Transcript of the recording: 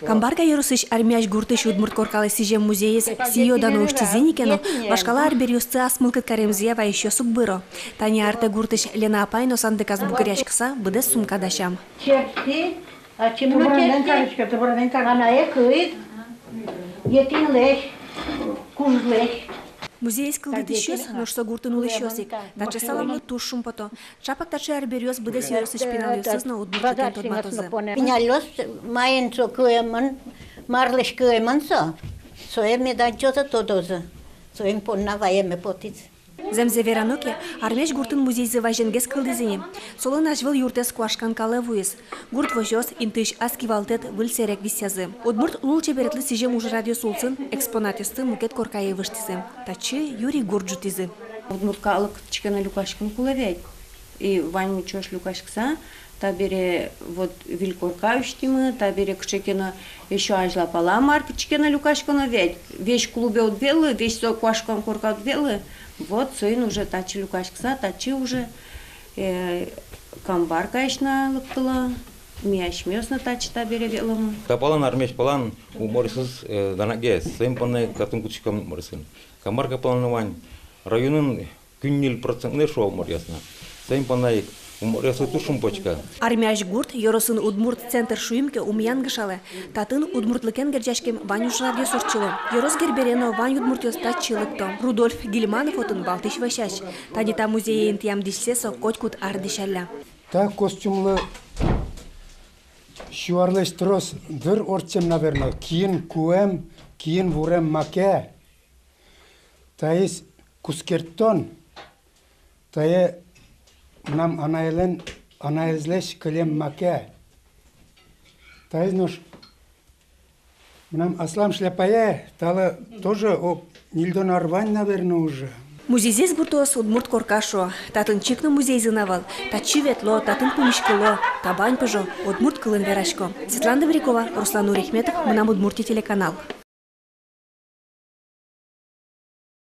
Камбарга ерусыш армяш гуртыш удмурт коркалы сижем музеес сио дануушти зеникену башкала арберюсцы асмылкыт каремзия ва еще суббыро. Тани арте гуртыш Лена Апайно сандыкас бугырячкса быде сумка дашам. Черти, а чему черти? Анае кыйт, етин леш, куж леш. Музейс кылдыт ищёс, но что гуртын улыщёсик. Таче саламлы туш шумпото. Чапак таче арберюс быде ерусыш пиналюсыз на удмуртыкен тодматозы. Пинялёс майын со кыймын, марлеш кыймын со эми данчота тодозы. Со эм понна ваеме потиц. Земзе вераноке армяш гуртын музейзы важенгес кылдызыне. Солын ажвыл юртес куашкан калы вуез. Гурт вожос интыш аскивалтет выл серек висязы. Удмурт улул чеберетлы сижем уже радио сулцын экспонатисты мукет коркае выштизы. Тачы Юрий Гурджутизы. Удмуртка алык чекана люкашкан кулавять. И вань мучош люкашкса, та бере вот вилькорка уштимы, та бере кчекена еще ажла пала марки чекана люкашкана вять. Вещь клубе отбелы, вещь со куашкан корка отбелы. Вот сын уже тачи люкашкса, тачи уже камбарка ишна лыктыла, мияш мёсна тачи та бере велому. Тапалан армяш палан уморисыз данагес, сын панне катын кучкам уморисын. Камбарка палан вань районын күннил процентный шоу уморясна. Сын панне уморясы тушум почка. Армяш гурт йоросын удмурт центр шуимке умянгышалы. Татын удмуртлыкен герджашкем ванюш радио сорчило. Йорос герберено вань удмуртёс тачилыкто. Рудольф Гильманов отын балтыш ващаш. Тадита музейен тиям дишсесо котькут ардышалля. Та костюмлы шуарлыш трос дыр орчем, наверное, киин куэм, киин вурем маке. Таис кускертон, тае нам анаезлеш кылем маке. Таис нож нам аслам шляпае, тала тоже нильдон арвань, наверное, уже. Музейзес гуртос удмурт коркашо. Татын чикно музей зынавал. Тачи ветло, татын пумишкыло, табань пыжо, удмурт кылын верашко. Светлана Варикова, Руслан Урихметов, Мынам Удмуртия телеканал.